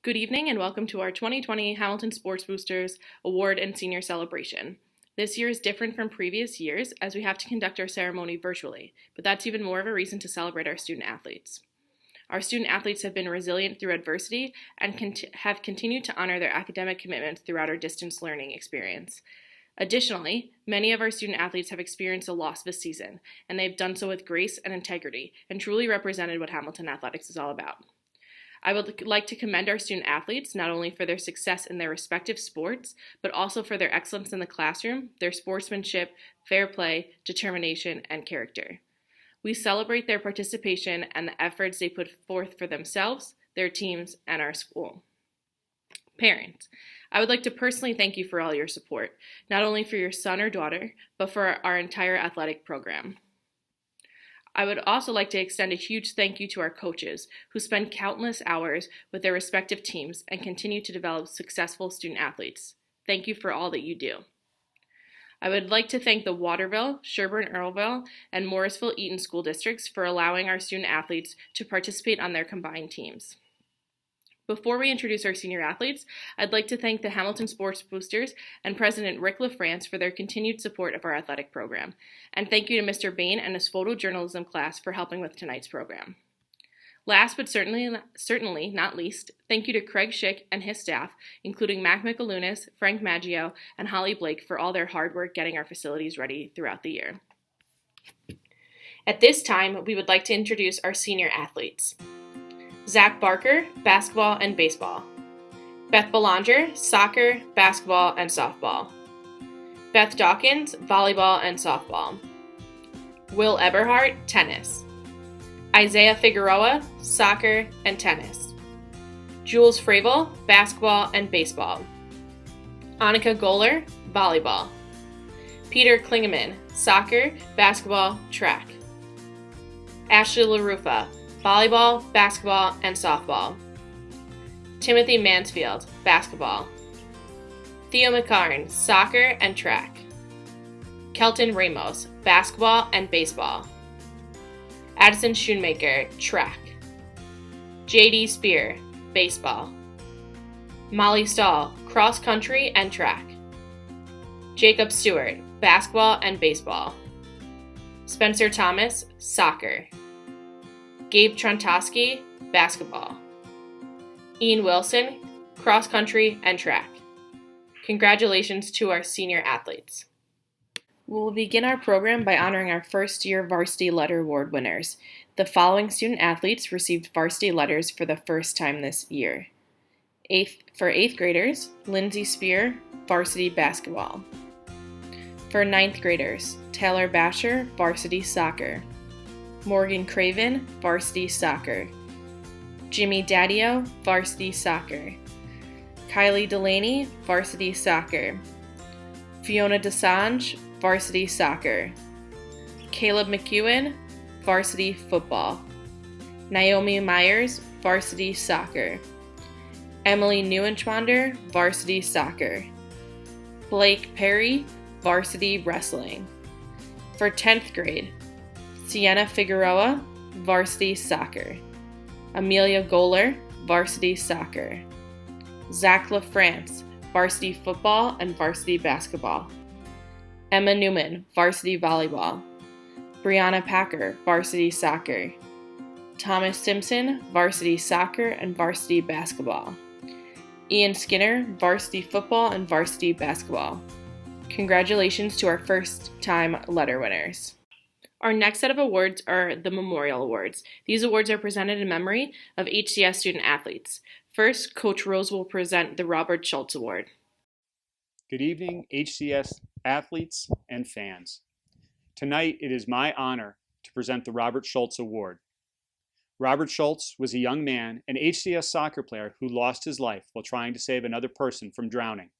Good evening and welcome to our 2020 Hamilton Sports Boosters Award and Senior Celebration. This year is different from previous years as we have to conduct our ceremony virtually, but that's even more of a reason to celebrate our student athletes. Our student athletes have been resilient through adversity and have continued to honor their academic commitments throughout our distance learning experience. Additionally, many of our student athletes have experienced a loss this season, and they've done so with grace and integrity and truly represented what Hamilton athletics is all about. I would like to commend our student athletes not only for their success in their respective sports, but also for their excellence in the classroom, their sportsmanship, fair play, determination, and character. We celebrate their participation and the efforts they put forth for themselves, their teams, and our school. Parents, I would like to personally thank you for all your support, not only for your son or daughter, but for our entire athletic program. I would also like to extend a huge thank you to our coaches who spend countless hours with their respective teams and continue to develop successful student athletes. Thank you for all that you do. I would like to thank the Waterville, Sherburne-Earlville, and Morrisville-Eaton school districts for allowing our student athletes to participate on their combined teams. Before we introduce our senior athletes, I'd like to thank the Hamilton Sports Boosters and President Rick LaFrance for their continued support of our athletic program. And thank you to Mr. Bain and his photojournalism class for helping with tonight's program. Last but certainly not least, thank you to Craig Schick and his staff, including Mac Michalunas, Frank Maggio, and Holly Blake for all their hard work getting our facilities ready throughout the year. At this time, we would like to introduce our senior athletes. Zach Barker, basketball and baseball. Beth Belanger, soccer, basketball, and softball. Beth Dawkins, volleyball and softball. Will Eberhardt, tennis. Isaiah Figueroa, soccer and tennis. Jules Fravel, basketball and baseball. Annika Goller, volleyball. Peter Klingeman, soccer, basketball, track. Ashley LaRufa, volleyball, basketball, and softball. Timothy Mansfield, basketball. Theo McCarn, soccer and track. Kelton Ramos, basketball and baseball. Addison Schoonmaker, track. J.D. Spear, baseball. Molly Stahl, cross country and track. Jacob Stewart, basketball and baseball. Spencer Thomas, soccer. Gabe Trontoski, basketball. Ian Wilson, cross country and track. Congratulations to our senior athletes. We will begin our program by honoring our first year Varsity Letter Award winners. The following student athletes received varsity letters for the first time this year. For 8th graders, Lindsay Spear, varsity basketball. For 9th graders, Taylor Basher, varsity soccer. Morgan Craven, varsity soccer. Jimmy Daddio, varsity soccer. Kylie Delaney, varsity soccer. Fiona Desange, varsity soccer. Caleb McEwen, varsity football. Naomi Myers, varsity soccer. Emily Neuenschwander, varsity soccer. Blake Perry, varsity wrestling. For 10th grade, Sienna Figueroa, varsity soccer. Amelia Goller, varsity soccer. Zach LaFrance, varsity football and varsity basketball. Emma Newman, varsity volleyball. Brianna Packer, varsity soccer. Thomas Simpson, varsity soccer and varsity basketball. Ian Skinner, varsity football and varsity basketball. Congratulations to our first-time letter winners. Our next set of awards are the Memorial Awards. These awards are presented in memory of HCS student athletes. First, Coach Rose will present the Robert Schultz Award. Good evening, HCS athletes and fans. Tonight, it is my honor to present the Robert Schultz Award. Robert Schultz was a young man, an HCS soccer player who lost his life while trying to save another person from drowning.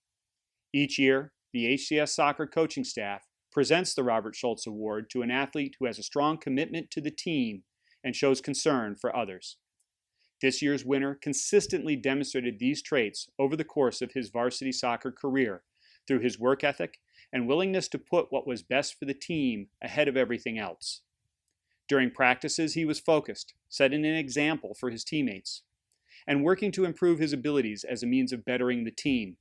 Each year, the HCS soccer coaching staff presents the Robert Schultz Award to an athlete who has a strong commitment to the team and shows concern for others. This year's winner consistently demonstrated these traits over the course of his varsity soccer career through his work ethic and willingness to put what was best for the team ahead of everything else. During practices, he was focused, setting an example for his teammates. and working to improve his abilities as a means of bettering the team.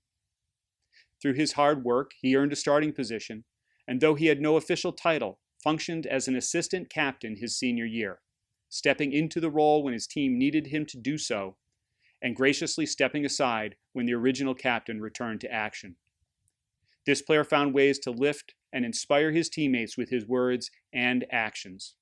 Through his hard work, he earned a starting position, and though he had no official title, functioned as an assistant captain his senior year, stepping into the role when his team needed him to do so, and graciously stepping aside when the original captain returned to action. This player found ways to lift and inspire his teammates with his words and actions.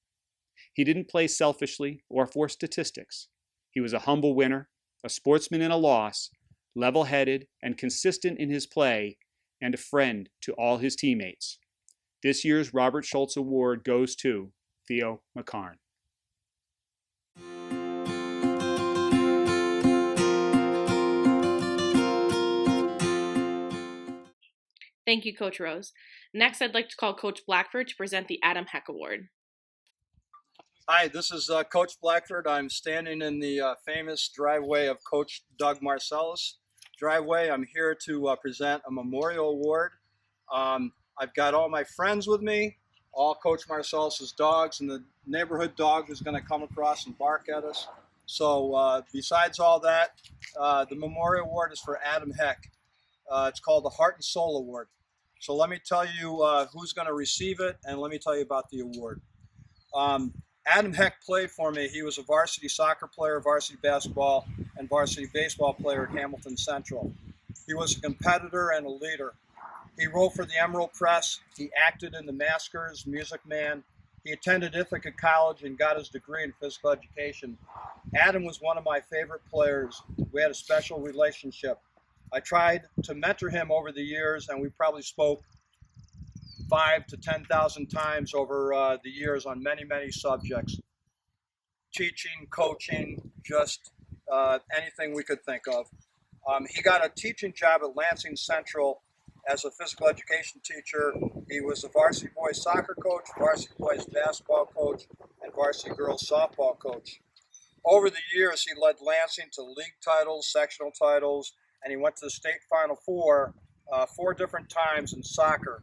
He didn't play selfishly or for statistics. He was a humble winner, a sportsman in a loss, level-headed and consistent in his play, and a friend to all his teammates. This year's Robert Schultz Award goes to Theo McCarn. Thank you, Coach Rose. Next, I'd like to call Coach Blackford to present the Adam Heck Award. Hi, this is Coach Blackford. I'm standing in the famous driveway of Coach Doug Marcellus' driveway. I'm here to present a memorial award. I've got all my friends with me, all Coach Marcellus' dogs, and the neighborhood dog who's going to come across and bark at us. So besides all that, the memorial award is for Adam Heck. It's called the Heart and Soul Award. So let me tell you who's going to receive it, and let me tell you about the award. Adam Heck played for me. He was a varsity soccer player, varsity basketball, and varsity baseball player at Hamilton Central. He was a competitor and a leader. He wrote for the Emerald Press. He acted in The Maskers, Music Man. He attended Ithaca College and got his degree in physical education. Adam was one of my favorite players. We had a special relationship. I tried to mentor him over the years, and we probably spoke 5,000 to 10,000 times over the years on many, many subjects. Teaching, coaching, just anything we could think of. He got a teaching job at Lansing Central as a physical education teacher. He was a varsity boys soccer coach, varsity boys basketball coach, and varsity girls softball coach. Over the years, he led Lansing to league titles, sectional titles, and he went to the state Final Four 4 different times in soccer.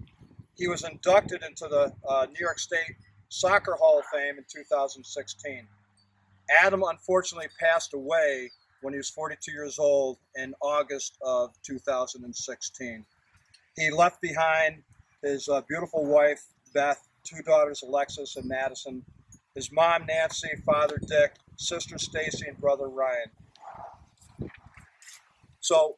He was inducted into the New York State Soccer Hall of Fame in 2016. Adam unfortunately passed away when he was 42 years old in August of 2016. He left behind his beautiful wife, Beth, 2 daughters, Alexis and Madison, his mom, Nancy, father, Dick, sister, Stacy, and brother, Ryan. So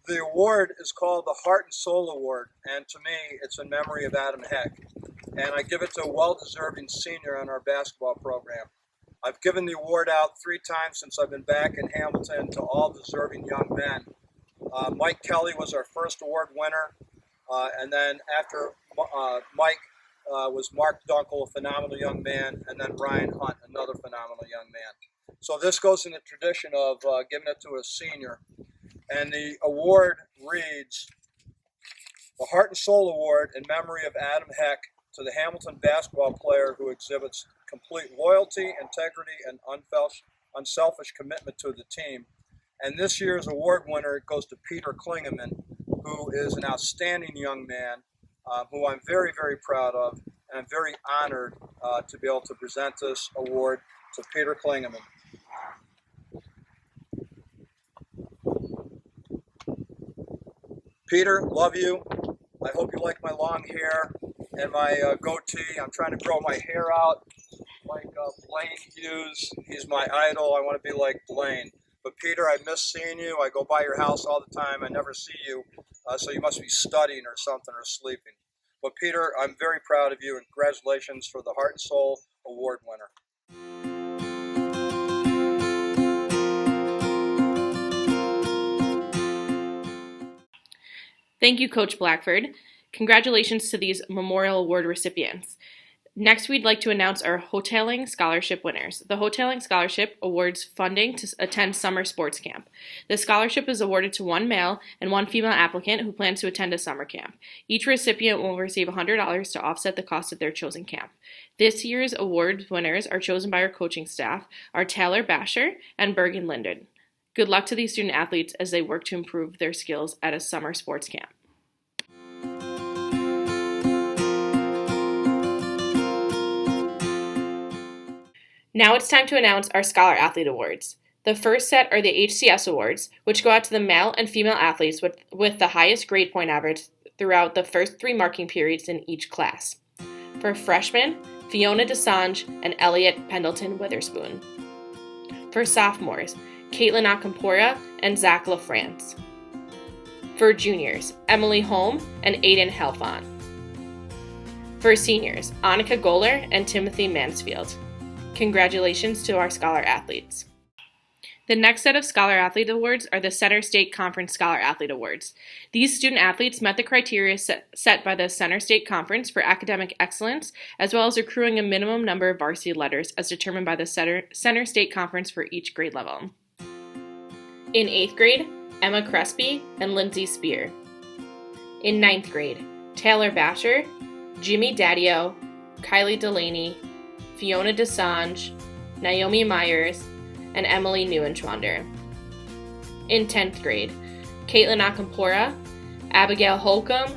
the award is called the Heart and Soul Award, and to me, it's in memory of Adam Heck. And I give it to a well-deserving senior in our basketball program. I've given the award out 3 times since I've been back in Hamilton to all deserving young men. Mike Kelly was our first award winner, and then after Mike was Mark Dunkel, a phenomenal young man, and then Ryan Hunt, another phenomenal young man. So this goes in the tradition of giving it to a senior. And the award reads, the Heart and Soul Award in memory of Adam Heck to the Hamilton basketball player who exhibits complete loyalty, integrity, and unselfish commitment to the team. And this year's award winner goes to Peter Klingeman, who is an outstanding young man, who I'm very, very proud of, and I'm very honored to be able to present this award to Peter Klingeman. Peter, love you. I hope you like my long hair and my goatee. I'm trying to grow my hair out like Blaine Hughes. He's my idol. I want to be like Blaine. But Peter, I miss seeing you. I go by your house all the time. I never see you. So you must be studying or something or sleeping. But Peter, I'm very proud of you, and congratulations for the Heart and Soul Award winner. Thank you, Coach Blackford. Congratulations to these Memorial Award recipients. Next, we'd like to announce our Hoteling Scholarship winners. The Hoteling Scholarship awards funding to attend summer sports camp. The scholarship is awarded to 1 male and 1 female applicant who plans to attend a summer camp. Each recipient will receive $100 to offset the cost of their chosen camp. This year's award winners are chosen by our coaching staff, are Taylor Basher and Bergen Linden. Good luck to these student athletes as they work to improve their skills at a summer sports camp. Now it's time to announce our Scholar Athlete Awards. The first set are the HCS awards, which go out to the male and female athletes with the highest grade point average throughout the first 3 marking periods in each class. For freshmen, Fiona Desange and Elliot Pendleton Witherspoon. For sophomores, Caitlin Akampora and Zach LaFrance. For juniors, Emily Holm and Aiden Helfont. For seniors, Annika Goller and Timothy Mansfield. Congratulations to our Scholar Athletes. The next set of Scholar Athlete Awards are the Center State Conference Scholar Athlete Awards. These student athletes met the criteria set by the Center State Conference for academic excellence, as well as accruing a minimum number of varsity letters as determined by the Center State Conference for each grade level. In 8th grade, Emma Crespi and Lindsay Spear. In 9th grade, Taylor Basher, Jimmy Daddio, Kylie Delaney, Fiona Desange, Naomi Myers, and Emily Neuenschwander. In 10th grade, Caitlin Akampora, Abigail Holcomb,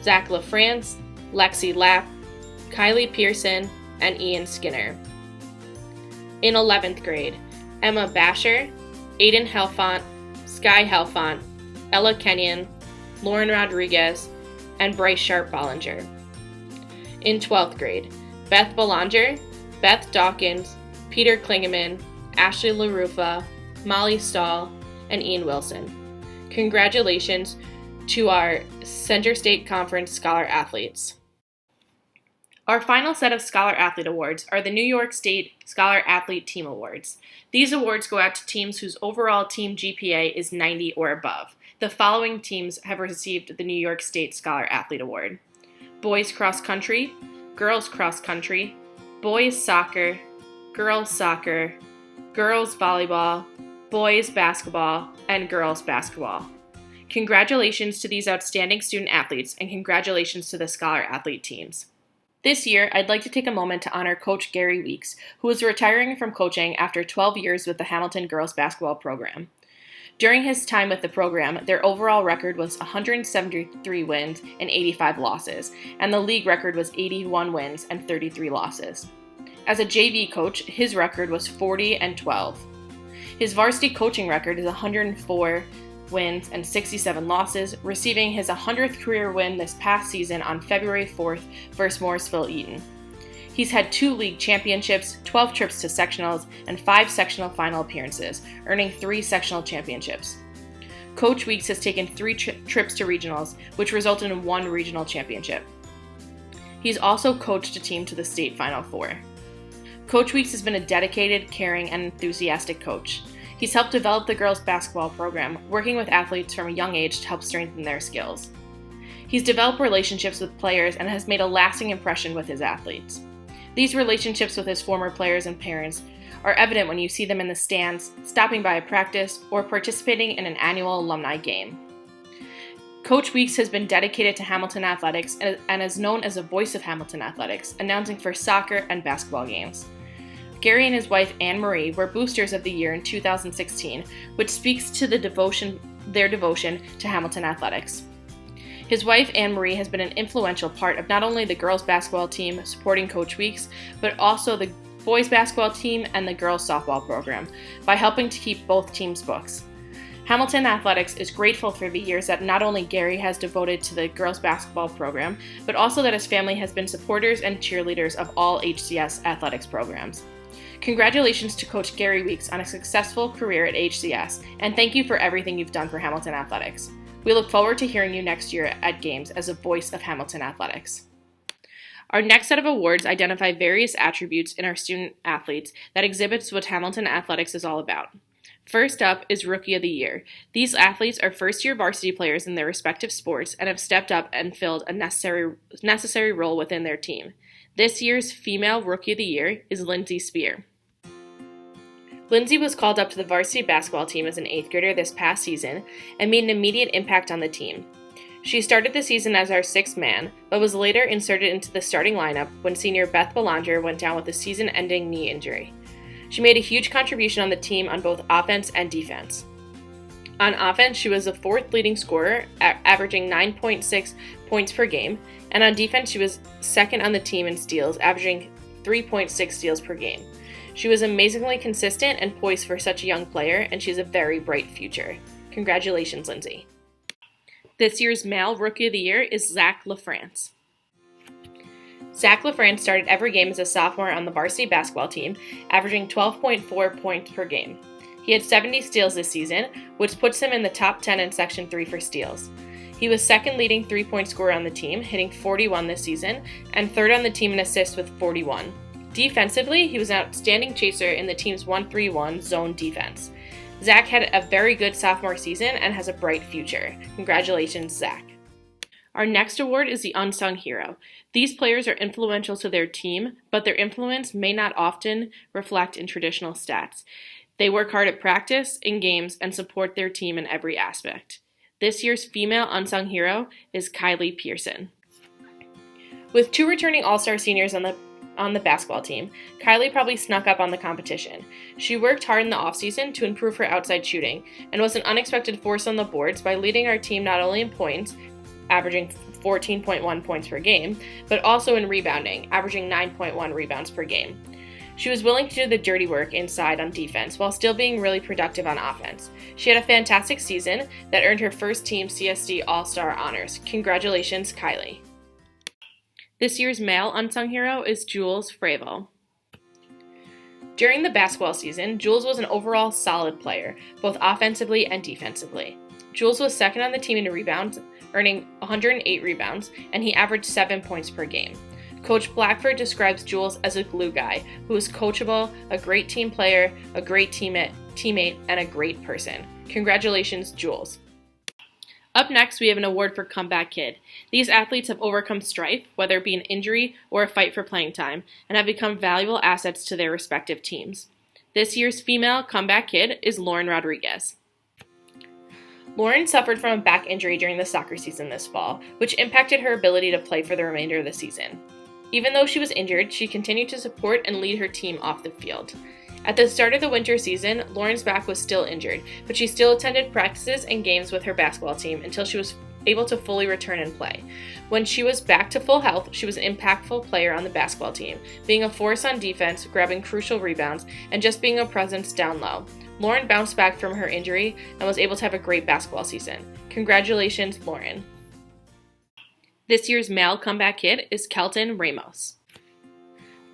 Zach LaFrance, Lexi Lapp, Kylie Pearson, and Ian Skinner. In 11th grade, Emma Basher, Aiden Helfont, Sky Helfont, Ella Kenyon, Lauren Rodriguez, and Bryce Sharp-Bollinger. In 12th grade, Beth Belanger, Beth Dawkins, Peter Klingeman, Ashley LaRufa, Molly Stahl, and Ian Wilson. Congratulations to our Center State Conference Scholar Athletes. Our final set of Scholar Athlete Awards are the New York State Scholar Athlete Team Awards. These awards go out to teams whose overall team GPA is 90 or above. The following teams have received the New York State Scholar Athlete Award: Boys Cross Country, Girls Cross Country, Boys Soccer, Girls Soccer, Girls Volleyball, Boys Basketball, and Girls Basketball. Congratulations to these outstanding student athletes, and congratulations to the Scholar Athlete teams. This year, I'd like to take a moment to honor Coach Gary Weeks, who is retiring from coaching after 12 years with the Hamilton girls basketball program. During his time with the program, their overall record was 173 wins and 85 losses, and the league record was 81 wins and 33 losses. As a JV coach, his record was 40-12. His varsity coaching record is 104 wins and 67 losses, receiving his 100th career win this past season on February 4th versus Morrisville Eaton. He's had 2 league championships, 12 trips to sectionals, and 5 sectional final appearances, earning 3 sectional championships. Coach Weeks has taken 3 trips to regionals, which resulted in 1 regional championship. He's also coached a team to the state Final Four. Coach Weeks has been a dedicated, caring, and enthusiastic coach. He's helped develop the girls' basketball program, working with athletes from a young age to help strengthen their skills. He's developed relationships with players and has made a lasting impression with his athletes. These relationships with his former players and parents are evident when you see them in the stands, stopping by a practice, or participating in an annual alumni game. Coach Weeks has been dedicated to Hamilton athletics and is known as a voice of Hamilton athletics, announcing for soccer and basketball games. Gary and his wife Anne Marie were Boosters of the Year in 2016, which speaks to their devotion to Hamilton athletics. His wife Anne Marie has been an influential part of not only the girls basketball team supporting Coach Weeks, but also the boys basketball team and the girls softball program by helping to keep both teams' books. Hamilton Athletics is grateful for the years that not only Gary has devoted to the girls basketball program, but also that his family has been supporters and cheerleaders of all HCS athletics programs. Congratulations to Coach Gary Weeks on a successful career at HCS, and thank you for everything you've done for Hamilton Athletics. We look forward to hearing you next year at games as a voice of Hamilton Athletics. Our next set of awards identify various attributes in our student athletes that exhibits what Hamilton Athletics is all about. First up is Rookie of the Year. These athletes are first-year varsity players in their respective sports and have stepped up and filled a necessary role within their team. This year's female Rookie of the Year is Lindsay Spear. Lindsay was called up to the varsity basketball team as an 8th grader this past season and made an immediate impact on the team. She started the season as our 6th man, but was later inserted into the starting lineup when senior Beth Belanger went down with a season-ending knee injury. She made a huge contribution on the team on both offense and defense. On offense, she was the 4th leading scorer, averaging 9.6 points per game, and on defense, she was 2nd on the team in steals, averaging 3.6 steals per game. She was amazingly consistent and poised for such a young player, and she has a very bright future. Congratulations, Lindsay. This year's male Rookie of the Year is Zach LaFrance. Zach LaFrance started every game as a sophomore on the varsity basketball team, averaging 12.4 points per game. He had 70 steals this season, which puts him in the top 10 in Section 3 for steals. He was second leading three-point scorer on the team, hitting 41 this season, and third on the team in assists with 41. Defensively, he was an outstanding chaser in the team's 1-3-1 zone defense. Zach had a very good sophomore season and has a bright future. Congratulations, Zach. Our next award is the Unsung Hero. These players are influential to their team, but their influence may not often reflect in traditional stats. They work hard at practice, in games, and support their team in every aspect. This year's female unsung hero is Kylie Pearson. With 2 returning All-Star seniors on the basketball team, Kylie probably snuck up on the competition. She worked hard in the offseason to improve her outside shooting and was an unexpected force on the boards by leading our team not only in points, averaging 14.1 points per game, but also in rebounding, averaging 9.1 rebounds per game. She was willing to do the dirty work inside on defense while still being really productive on offense. She had a fantastic season that earned her first team CSD All-Star honors. Congratulations, Kylie. This year's male unsung hero is Jules Fravel. During the basketball season, Jules was an overall solid player, both offensively and defensively. Jules was second on the team in rebounds, earning 108 rebounds, and he averaged 7 points per game. Coach Blackford describes Jules as a glue guy who is coachable, a great team player, a great teammate, and a great person. Congratulations, Jules. Up next, we have an award for Comeback Kid. These athletes have overcome strife, whether it be an injury or a fight for playing time, and have become valuable assets to their respective teams. This year's female Comeback Kid is Lauren Rodriguez. Lauren suffered from a back injury during the soccer season this fall, which impacted her ability to play for the remainder of the season. Even though she was injured, she continued to support and lead her team off the field. At the start of the winter season, Lauren's back was still injured, but she still attended practices and games with her basketball team until she was able to fully return and play. When she was back to full health, she was an impactful player on the basketball team, being a force on defense, grabbing crucial rebounds, and just being a presence down low. Lauren bounced back from her injury and was able to have a great basketball season. Congratulations, Lauren. This year's male comeback kid is Kelton Ramos.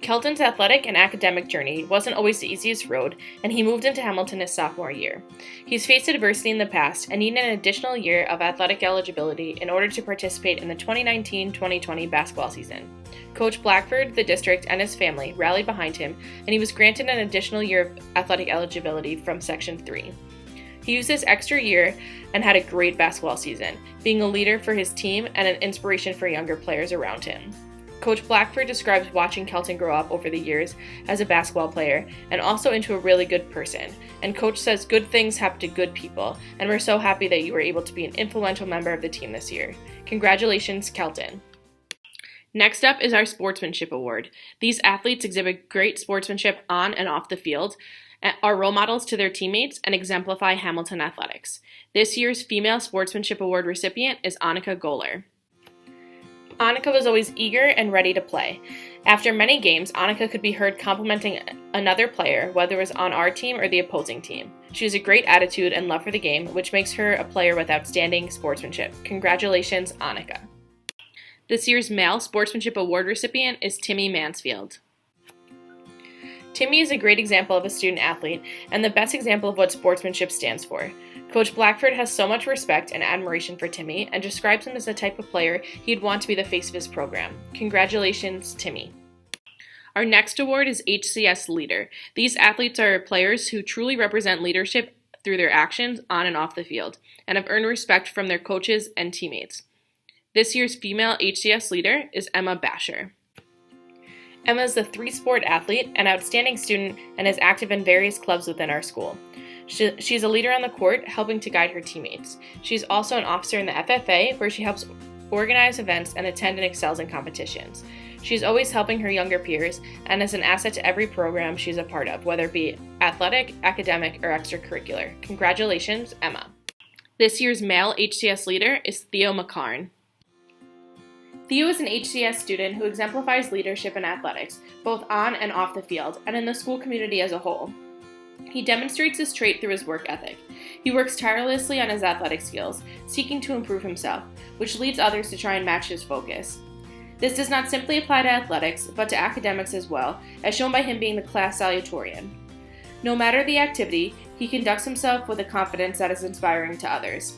Kelton's athletic and academic journey wasn't always the easiest road, and he moved into Hamilton his sophomore year. He's faced adversity in the past and needed an additional year of athletic eligibility in order to participate in the 2019-2020 basketball season. Coach Blackford, the district, and his family rallied behind him, and he was granted an additional year of athletic eligibility from Section 3. He used this extra year and had a great basketball season, being a leader for his team and an inspiration for younger players around him. Coach Blackford describes watching Kelton grow up over the years as a basketball player and also into a really good person. And Coach says good things happen to good people, and we're so happy that you were able to be an influential member of the team this year. Congratulations, Kelton. Next up is our Sportsmanship Award. These athletes exhibit great sportsmanship on and off the field, are role models to their teammates, and exemplify Hamilton athletics. This year's Female Sportsmanship Award recipient is Annika Goller. Annika was always eager and ready to play. After many games, Annika could be heard complimenting another player, whether it was on our team or the opposing team. She has a great attitude and love for the game, which makes her a player with outstanding sportsmanship. Congratulations, Annika. This year's Male Sportsmanship Award recipient is Timmy Mansfield. Timmy is a great example of a student athlete and the best example of what sportsmanship stands for. Coach Blackford has so much respect and admiration for Timmy and describes him as the type of player he'd want to be the face of his program. Congratulations, Timmy. Our next award is HCS Leader. These athletes are players who truly represent leadership through their actions on and off the field and have earned respect from their coaches and teammates. This year's female HCS Leader is Emma Basher. Emma is a 3-sport athlete, an outstanding student, and is active in various clubs within our school. She's a leader on the court, helping to guide her teammates. She's also an officer in the FFA, where she helps organize events and attend and excels in competitions. She's always helping her younger peers and is an asset to every program she's a part of, whether it be athletic, academic, or extracurricular. Congratulations, Emma. This year's male HCS leader is Theo McCarn. Theo is an HCS student who exemplifies leadership in athletics, both on and off the field, and in the school community as a whole. He demonstrates this trait through his work ethic. He works tirelessly on his athletic skills, seeking to improve himself, which leads others to try and match his focus. This does not simply apply to athletics, but to academics as well, as shown by him being the class salutatorian. No matter the activity, he conducts himself with a confidence that is inspiring to others.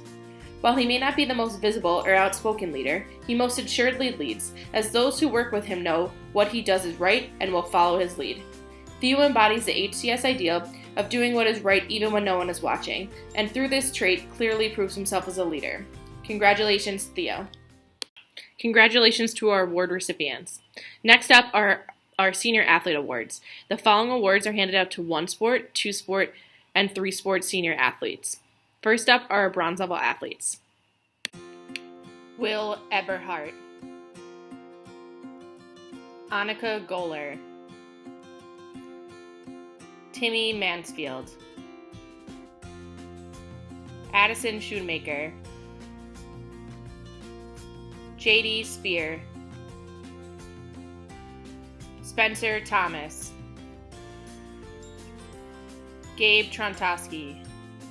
While he may not be the most visible or outspoken leader, he most assuredly leads, as those who work with him know what he does is right and will follow his lead. Theo embodies the HCS ideal of doing what is right even when no one is watching, and through this trait clearly proves himself as a leader. Congratulations, Theo. Congratulations to our award recipients. Next up are our Senior Athlete Awards. The following awards are handed out to 1-sport, 2-sport, and 3-sport senior athletes. First up are our bronze level athletes. Will Eberhardt, Annika Goller, Timmy Mansfield, Addison Schoonmaker, JD Spear, Spencer Thomas, Gabe Trontowski,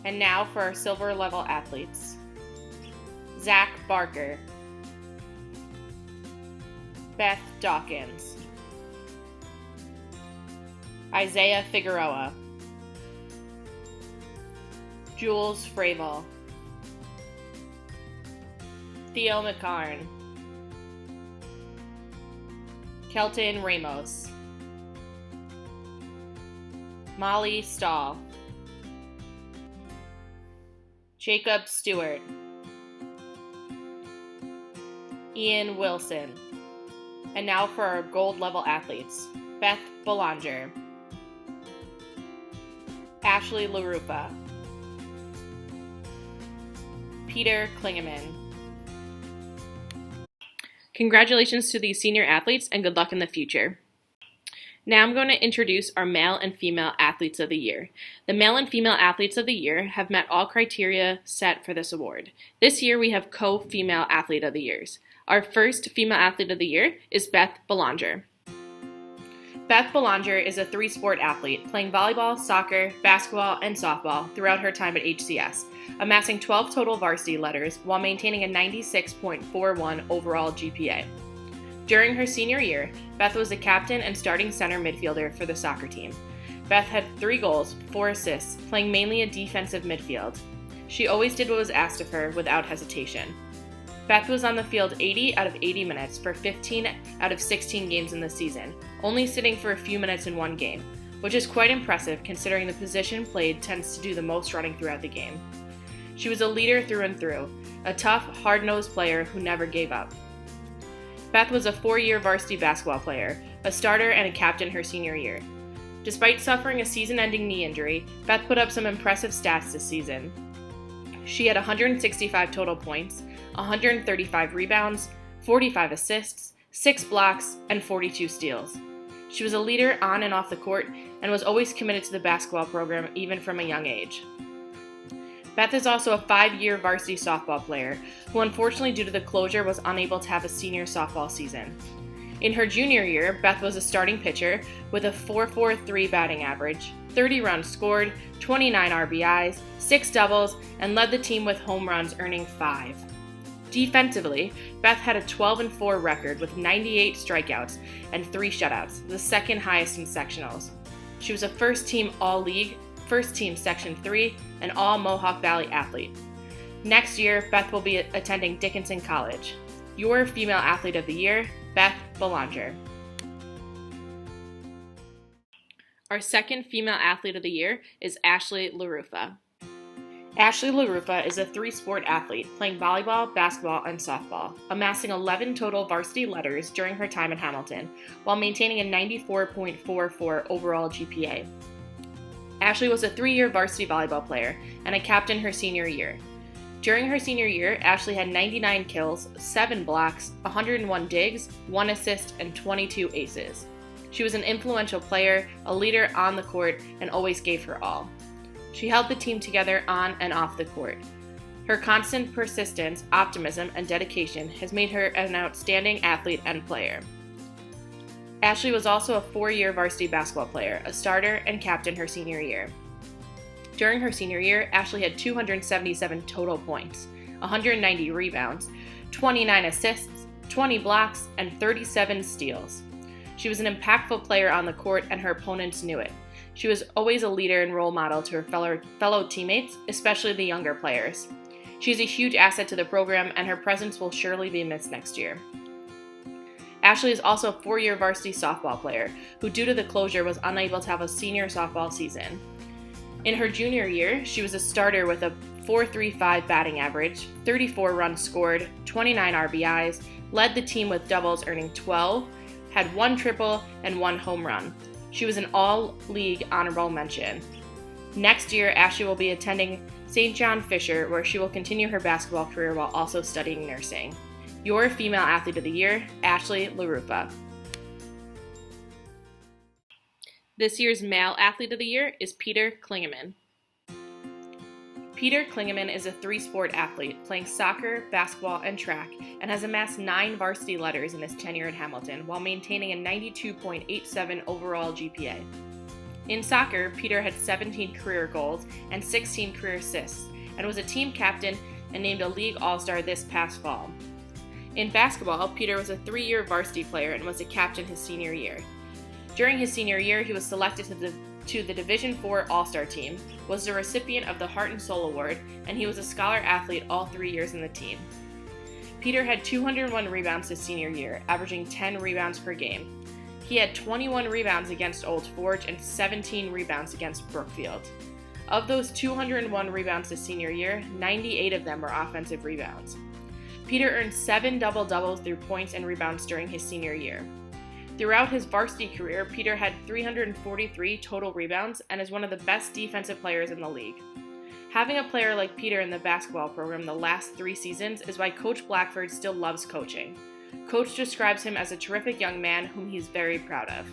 and now for our silver level athletes. Zach Barker, Beth Dawkins, Isaiah Figueroa, Jules Fravel, Theo McCarn, Kelton Ramos, Molly Stahl, Jacob Stewart, Ian Wilson, and now for our gold level athletes. Beth Belanger, Ashley LaRufa, Peter Klingeman. Congratulations to these senior athletes and good luck in the future. Now I'm going to introduce our male and female athletes of the year. The male and female athletes of the year have met all criteria set for this award. This year we have co-female athlete of the years. Our first female athlete of the year is Beth Belanger. Beth Belanger is a 3-sport athlete, playing volleyball, soccer, basketball, and softball throughout her time at HCS, amassing 12 total varsity letters while maintaining a 96.41 overall GPA. During her senior year, Beth was the captain and starting center midfielder for the soccer team. Beth had 3 goals, 4 assists, playing mainly a defensive midfield. She always did what was asked of her without hesitation. Beth was on the field 80 out of 80 minutes for 15 out of 16 games in the season, only sitting for a few minutes in one game, which is quite impressive considering the position played tends to do the most running throughout the game. She was a leader through and through, a tough, hard-nosed player who never gave up. Beth was a 4-year varsity basketball player, a starter and a captain her senior year. Despite suffering a season-ending knee injury, Beth put up some impressive stats this season. She had 165 total points, 135 rebounds, 45 assists, 6 blocks, and 42 steals. She was a leader on and off the court and was always committed to the basketball program even from a young age. Beth is also a 5-year varsity softball player who unfortunately due to the closure was unable to have a senior softball season. In her junior year, Beth was a starting pitcher with a .443 batting average, 30 runs scored, 29 RBIs, 6 doubles, and led the team with home runs earning 5. Defensively, Beth had a 12-4 record with 98 strikeouts and 3 shutouts, the second highest in sectionals. She was a first-team All-League, first-team Section 3, and All-Mohawk Valley athlete. Next year, Beth will be attending Dickinson College. Your Female Athlete of the Year, Beth Belanger. Our second Female Athlete of the Year is Ashley LaRufa. Ashley LaRufa is a 3-sport athlete, playing volleyball, basketball, and softball, amassing 11 total varsity letters during her time at Hamilton, while maintaining a 94.44 overall GPA. Ashley was a 3-year varsity volleyball player and a captain her senior year. During her senior year, Ashley had 99 kills, 7 blocks, 101 digs, 1 assist, and 22 aces. She was an influential player, a leader on the court, and always gave her all. She held the team together on and off the court. Her constant persistence, optimism, and dedication has made her an outstanding athlete and player. Ashley was also a 4-year varsity basketball player, a starter and captain her senior year. During her senior year, Ashley had 277 total points, 190 rebounds, 29 assists, 20 blocks, and 37 steals. She was an impactful player on the court, and her opponents knew it. She was always a leader and role model to her fellow teammates, especially the younger players. She is a huge asset to the program, and her presence will surely be missed next year. Ashley is also a 4-year varsity softball player who, due to the closure, was unable to have a senior softball season. In her junior year, she was a starter with a .435 batting average, 34 runs scored, 29 RBIs, led the team with doubles earning 12, had 1 triple and 1 home run. She was an all-league honorable mention. Next year, Ashley will be attending St. John Fisher, where she will continue her basketball career while also studying nursing. Your Female Athlete of the Year, Ashley LaRufa. This year's Male Athlete of the Year is Peter Klingeman. Peter Klingeman is a 3-sport athlete, playing soccer, basketball, and track, and has amassed 9 varsity letters in his tenure at Hamilton while maintaining a 92.87 overall GPA. In soccer, Peter had 17 career goals and 16 career assists, and was a team captain and named a league all-star this past fall. In basketball, Peter was a 3-year varsity player and was a captain his senior year. During his senior year, he was selected to the Division IV All-Star team, was the recipient of the Heart and Soul Award, and he was a scholar athlete all 3 years in the team. Peter had 201 rebounds his senior year, averaging 10 rebounds per game. He had 21 rebounds against Old Forge and 17 rebounds against Brookfield. Of those 201 rebounds his senior year, 98 of them were offensive rebounds. Peter earned 7 double-doubles through points and rebounds during his senior year. Throughout his varsity career, Peter had 343 total rebounds and is one of the best defensive players in the league. Having a player like Peter in the basketball program the last 3 seasons is why Coach Blackford still loves coaching. Coach describes him as a terrific young man whom he's very proud of.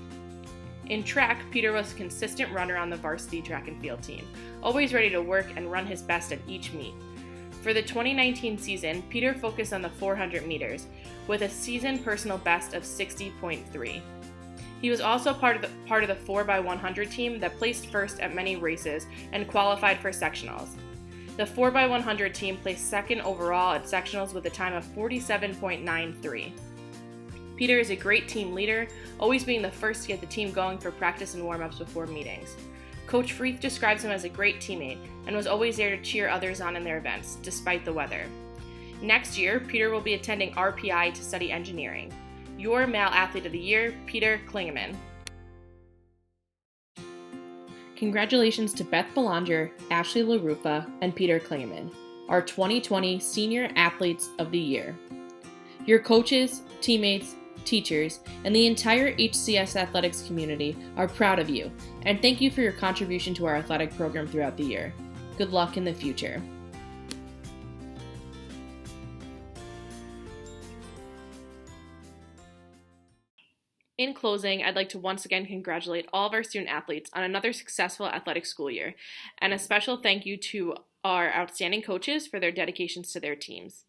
In track, Peter was a consistent runner on the varsity track and field team, always ready to work and run his best at each meet. For the 2019 season, Peter focused on the 400 meters, with a season personal best of 60.3. He was also part of the 4x100 team that placed first at many races and qualified for sectionals. The 4x100 team placed second overall at sectionals with a time of 47.93. Peter is a great team leader, always being the first to get the team going for practice and warm-ups before meetings. Coach Freeth describes him as a great teammate and was always there to cheer others on in their events, despite the weather. Next year, Peter will be attending RPI to study engineering. Your Male Athlete of the Year, Peter Klingeman. Congratulations to Beth Belanger, Ashley LaRufa, and Peter Klingeman, our 2020 Senior Athletes of the Year. Your coaches, teammates, teachers, and the entire HCS athletics community are proud of you, and thank you for your contribution to our athletic program throughout the year. Good luck in the future. In closing, I'd like to once again congratulate all of our student athletes on another successful athletic school year, and a special thank you to our outstanding coaches for their dedications to their teams.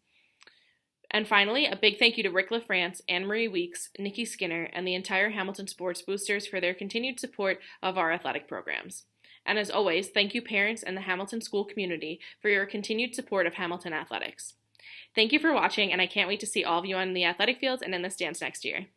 And finally, a big thank you to Rick LaFrance, Anne-Marie Weeks, Nikki Skinner, and the entire Hamilton Sports Boosters for their continued support of our athletic programs. And as always, thank you parents and the Hamilton school community for your continued support of Hamilton athletics. Thank you for watching, and I can't wait to see all of you on the athletic fields and in the stands next year.